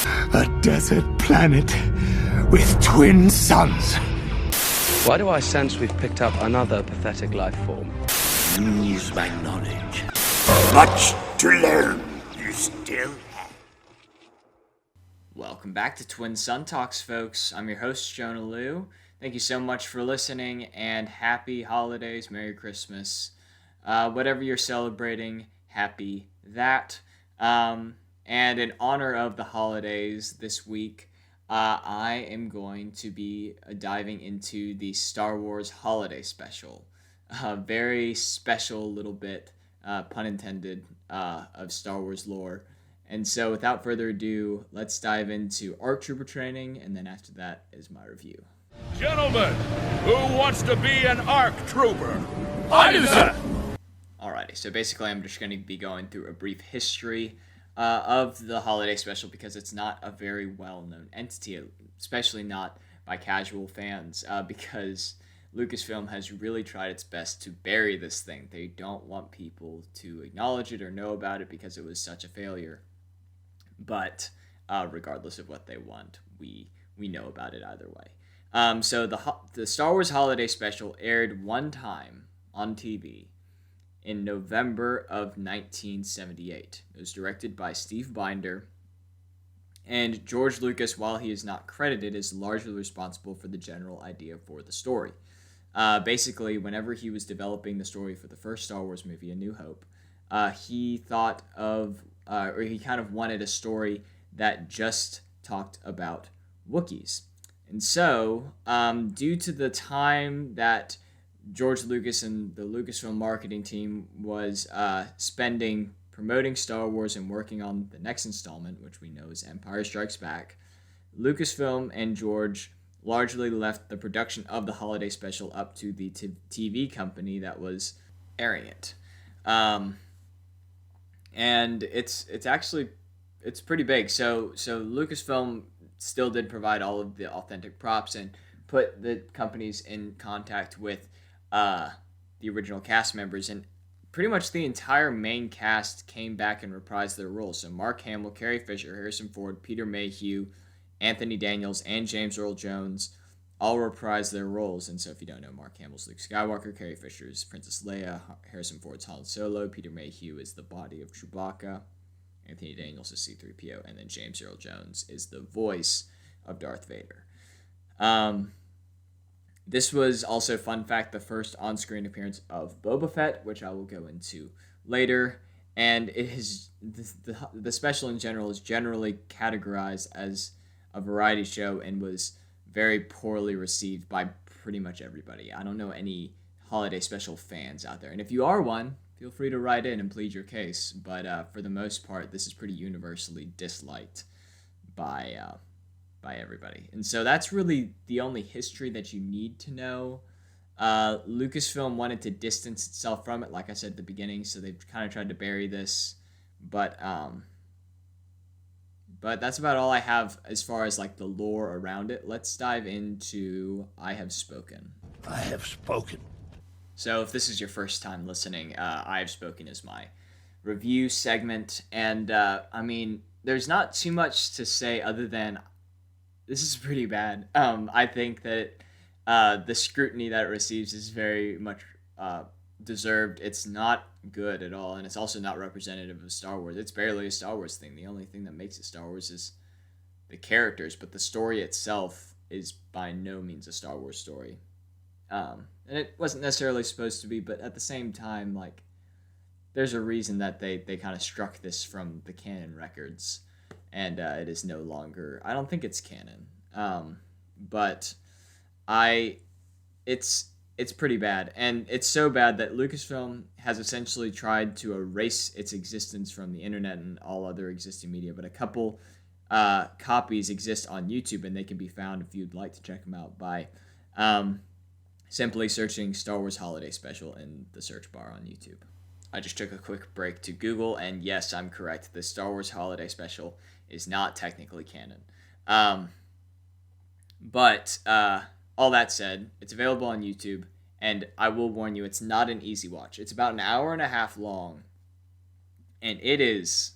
A desert planet with twin suns. Why do I sense we've picked up another pathetic life form? Use my knowledge. Much to learn. You still have. Welcome back to Twin Sun Talks, folks. I'm your host, Jonah Liu. Thank you so much for listening, and happy holidays, Merry Christmas. Whatever you're celebrating, happy that. And in honor of the holidays this week, I am going to be diving into the Star Wars Holiday Special. A very special little bit, pun intended, of Star Wars lore. And so without further ado, let's dive into ARC Trooper training, and then after that is my review. Gentlemen, who wants to be an ARC Trooper? I do, sir! Alrighty, so basically I'm just going to be going through a brief history of the Holiday Special because it's not a very well-known entity, especially not by casual fans, because Lucasfilm has really tried its best to bury this thing. They don't want people to acknowledge it or know about it because it was such a failure. But regardless of what they want, we know about it either way. So the Star Wars Holiday Special aired one time on TV in November of 1978. It was directed by Steve Binder, and George Lucas, while he is not credited, is largely responsible for the general idea for the story. Basically, whenever he was developing the story for the first Star Wars movie, A New Hope, he thought of, or he kind of wanted a story that just talked about Wookiees. And so, due to the time that George Lucas and the Lucasfilm marketing team was spending promoting Star Wars and working on the next installment, which we know is Empire Strikes Back, Lucasfilm and George largely left the production of the holiday special up to the TV company that was airing it. And it's pretty big. So Lucasfilm still did provide all of the authentic props and put the companies in contact with the original cast members, and pretty much the entire main cast came back and reprised their roles. So Mark Hamill, Carrie Fisher, Harrison Ford, Peter Mayhew, Anthony Daniels, and James Earl Jones all reprised their roles. And so if you don't know, Mark Hamill's Luke Skywalker, Carrie Fisher's Princess Leia, Harrison Ford's Han Solo, Peter Mayhew is the body of Chewbacca, Anthony Daniels is C-3PO, and then James Earl Jones is the voice of Darth Vader. This was also, fun fact, the first on-screen appearance of Boba Fett, which I will go into later. And it is the special in general is generally categorized as a variety show and was very poorly received by pretty much everybody. I don't know any holiday special fans out there. And if you are one, feel free to write in and plead your case. But for the most part, this is pretty universally disliked by everybody. And so that's really the only history that you need to know. Lucasfilm wanted to distance itself from it, like I said at the beginning, so they've kind of tried to bury this. But that's about all I have as far as like the lore around it. Let's dive into I Have Spoken. I have spoken. So if this is your first time listening, I Have Spoken is my review segment. And I mean, there's not too much to say other than this is pretty bad. I think that the scrutiny that it receives is very much deserved. It's not good at all, and it's also not representative of Star Wars. It's barely a Star Wars thing. The only thing that makes it Star Wars is the characters, but the story itself is by no means a Star Wars story. And it wasn't necessarily supposed to be, but at the same time, like, there's a reason that they kind of struck this from the canon records. And it is no longer, I don't think it's canon, but it's pretty bad. And it's so bad that Lucasfilm has essentially tried to erase its existence from the internet and all other existing media, but a couple copies exist on YouTube, and they can be found if you'd like to check them out by simply searching Star Wars Holiday Special in the search bar on YouTube. I just took a quick break to Google, and yes, I'm correct. The Star Wars Holiday Special is not technically canon. But all that said, it's available on YouTube, and I will warn you, it's not an easy watch. It's about an hour and a half long, and it is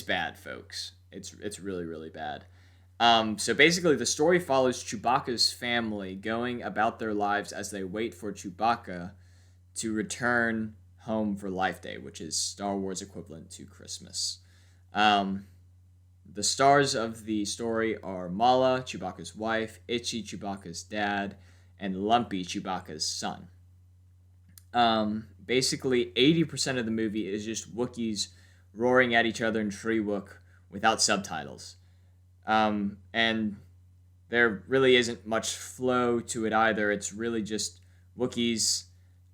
bad, folks. It's really, really bad. So basically, the story follows Chewbacca's family going about their lives as they wait for Chewbacca to return home for Life Day, which is Star Wars equivalent to Christmas. The stars of the story are Mala, Chewbacca's wife, Itchy, Chewbacca's dad, and Lumpy, Chewbacca's son. Basically, 80% of the movie is just Wookiees roaring at each other in Treewook without subtitles. And there really isn't much flow to it either. It's really just Wookiees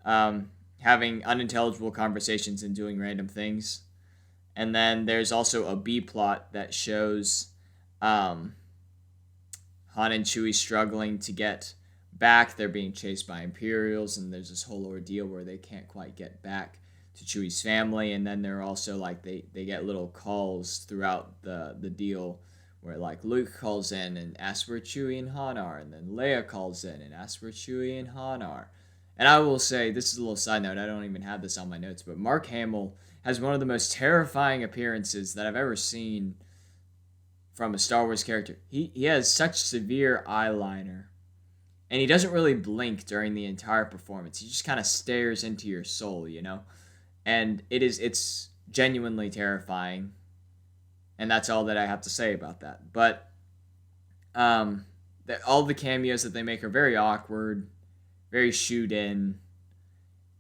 having unintelligible conversations and doing random things. And then there's also a B plot that shows Han and Chewie struggling to get back. They're being chased by Imperials, and there's this whole ordeal where they can't quite get back to Chewie's family. And then they're also like they get little calls throughout the deal where like Luke calls in and asks where Chewie and Han are, and then Leia calls in and asks where Chewie and Han are. And I will say, this is a little side note, I don't even have this on my notes, but Mark Hamill has one of the most terrifying appearances that I've ever seen from a Star Wars character. He has such severe eyeliner, and he doesn't really blink during the entire performance. He just kind of stares into your soul, you know? And it's genuinely terrifying, and that's all that I have to say about that. But all the cameos that they make are very awkward, very shoot in,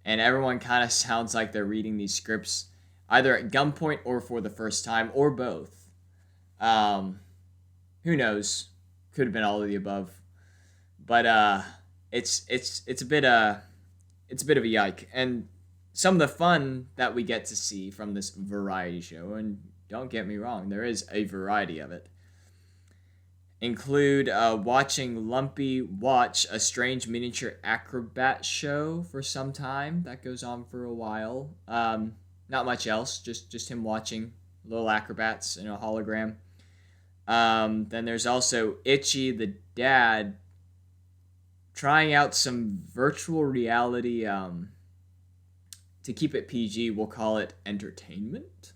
and everyone kind of sounds like they're reading these scripts either at gunpoint or for the first time, or both. Who knows? Could have been all of the above. But it's a bit of a yike. And some of the fun that we get to see from this variety show, and don't get me wrong, there is a variety of it, include watching Lumpy watch a strange miniature acrobat show for some time. That goes on for a while. Not much else, just him watching little acrobats in a hologram. Then there's also Itchy, the dad, trying out some virtual reality, to keep it PG, we'll call it entertainment,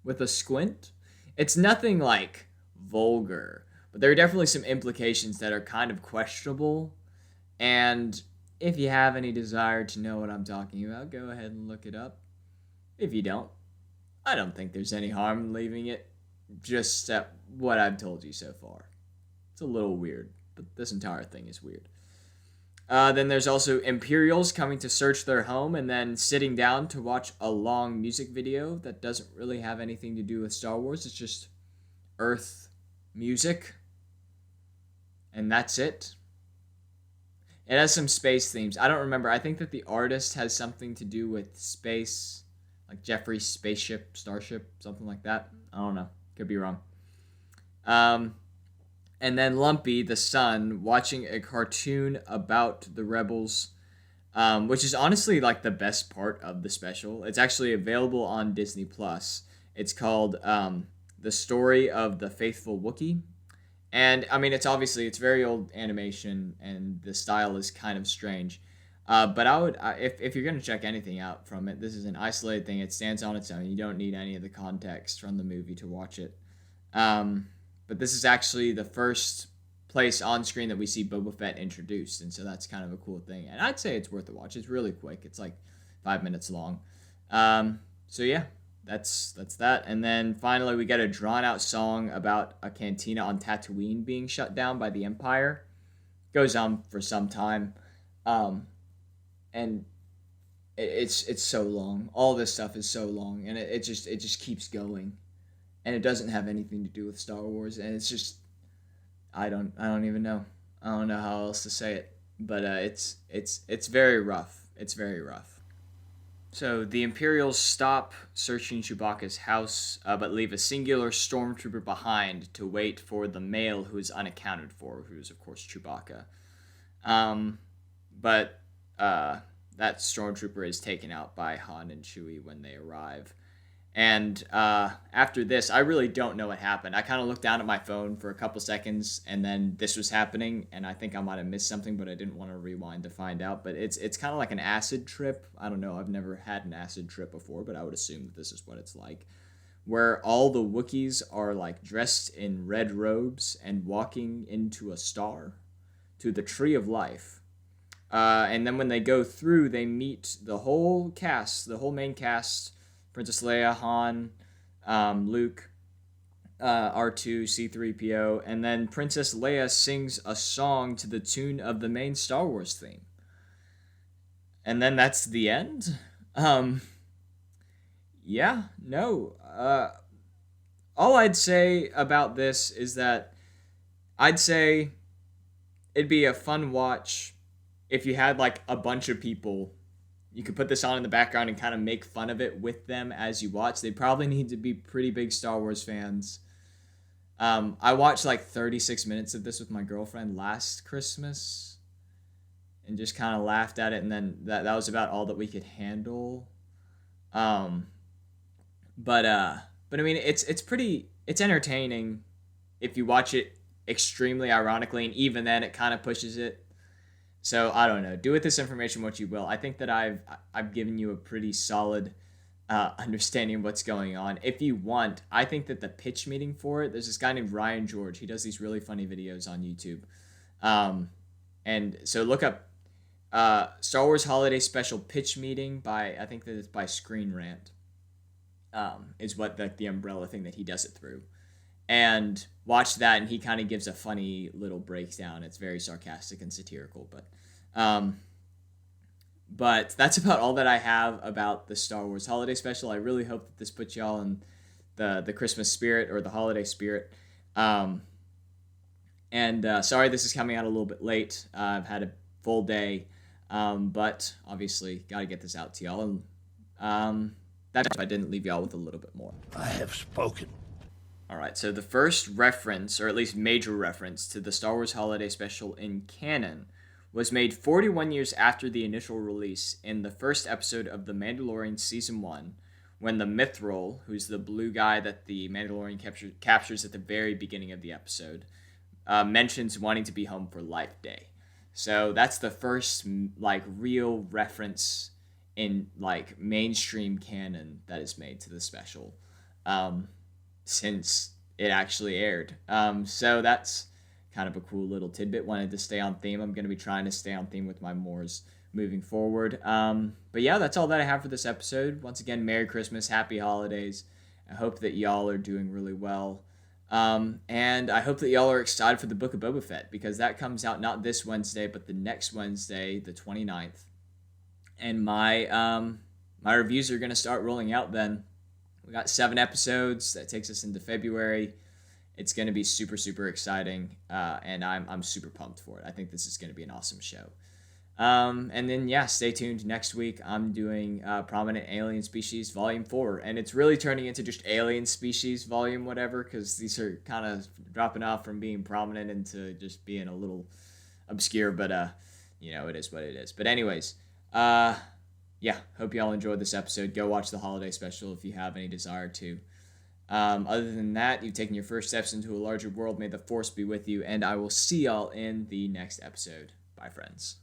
with a squint. It's nothing like vulgar, but there are definitely some implications that are kind of questionable, and if you have any desire to know what I'm talking about, go ahead and look it up. If you don't, I don't think there's any harm in leaving it just at what I've told you so far. It's a little weird, but this entire thing is weird. Then there's also Imperials coming to search their home and then sitting down to watch a long music video that doesn't really have anything to do with Star Wars. It's just Earth music. And that's it. It has some space themes. I don't remember. I think that the artist has something to do with space, like Jeffrey's spaceship, starship, something like that. I don't know. Could be wrong. And then Lumpy, the son, watching a cartoon about the rebels, which is honestly like the best part of the special. It's actually available on Disney Plus. It's called The Story of the Faithful Wookiee. And I mean, it's very old animation, and the style is kind of strange. But I would, if you're gonna check anything out from it, this is an isolated thing. It stands on its own. You don't need any of the context from the movie to watch it. But this is actually the first place on screen that we see Boba Fett introduced, and so that's kind of a cool thing. And I'd say it's worth a watch. It's really quick. It's like 5 minutes long. So yeah, that's that. And then finally, we get a drawn-out song about a cantina on Tatooine being shut down by the Empire. Goes on for some time, and it's so long. All this stuff is so long, and it just keeps going. And it doesn't have anything to do with Star Wars, and it's just, I don't even know. I don't know how else to say it, but it's very rough. It's very rough. So the Imperials stop searching Chewbacca's house, but leave a singular stormtrooper behind to wait for the male who is unaccounted for, who is of course Chewbacca. But that stormtrooper is taken out by Han and Chewie when they arrive. And after this, I really don't know what happened. I kind of looked down at my phone for a couple seconds, and then this was happening, and I think I might have missed something, but I didn't want to rewind to find out. But it's kind of like an acid trip. I don't know. I've never had an acid trip before, but I would assume that this is what it's like, where all the Wookiees are like dressed in red robes and walking into a star, to the Tree of Life. And then when they go through, they meet the whole cast, the whole main cast: Princess Leia, Han, Luke, R2, C3PO, and then Princess Leia sings a song to the tune of the main Star Wars theme. And then that's the end. Yeah, no. All I'd say about this is that I'd say it'd be a fun watch if you had like a bunch of people. You could put this on in the background and kind of make fun of it with them as you watch. They probably need to be pretty big Star Wars fans. I watched like 36 minutes of this with my girlfriend last Christmas and just kind of laughed at it, and then that was about all that we could handle. But I mean, it's entertaining if you watch it extremely ironically, and even then it kind of pushes it. So I don't know. Do with this information what you will. I think that I've given you a pretty solid understanding of what's going on. If you want, I think that the pitch meeting for it, there's this guy named Ryan George. He does these really funny videos on YouTube. And so look up Star Wars Holiday Special Pitch Meeting by, I think that it's by Screen Rant, is what the umbrella thing that he does it through. And watch that, and he kind of gives a funny little breakdown. It's very sarcastic and satirical, but that's about all that I have about the Star Wars Holiday Special. I really hope that this puts y'all in the Christmas spirit or the holiday spirit. Sorry this is coming out a little bit late. I've had a full day, but obviously got to get this out to y'all. And that's if I didn't leave y'all with a little bit more. I have spoken. Alright, so the first reference, or at least major reference, to the Star Wars Holiday Special in canon was made 41 years after the initial release in the first episode of The Mandalorian Season 1, when the Mithril, who's the blue guy that the Mandalorian captures at the very beginning of the episode, mentions wanting to be home for Life Day. So that's the first, like, real reference in, like, mainstream canon that is made to the special. Since it actually aired. So that's kind of a cool little tidbit. Wanted to stay on theme. I'm going to be trying to stay on theme with my mores moving forward. But yeah, that's all that I have for this episode. Once again, Merry Christmas, Happy Holidays. I hope that y'all are doing really well. And I hope that y'all are excited for the Book of Boba Fett, because that comes out not this Wednesday, but the next Wednesday, the 29th. And my reviews are going to start rolling out then. We got 7 episodes. That takes us into February. It's going to be super, super exciting, and I'm super pumped for it. I think this is going to be an awesome show. And then, yeah, stay tuned. Next week, I'm doing Prominent Alien Species Volume 4, and it's really turning into just Alien Species Volume whatever, because these are kind of dropping off from being prominent into just being a little obscure, but, it is what it is. But anyways, yeah, hope y'all enjoyed this episode. Go watch the holiday special if you have any desire to. Other than that, you've taken your first steps into a larger world. May the Force be with you, and I will see y'all in the next episode. Bye, friends.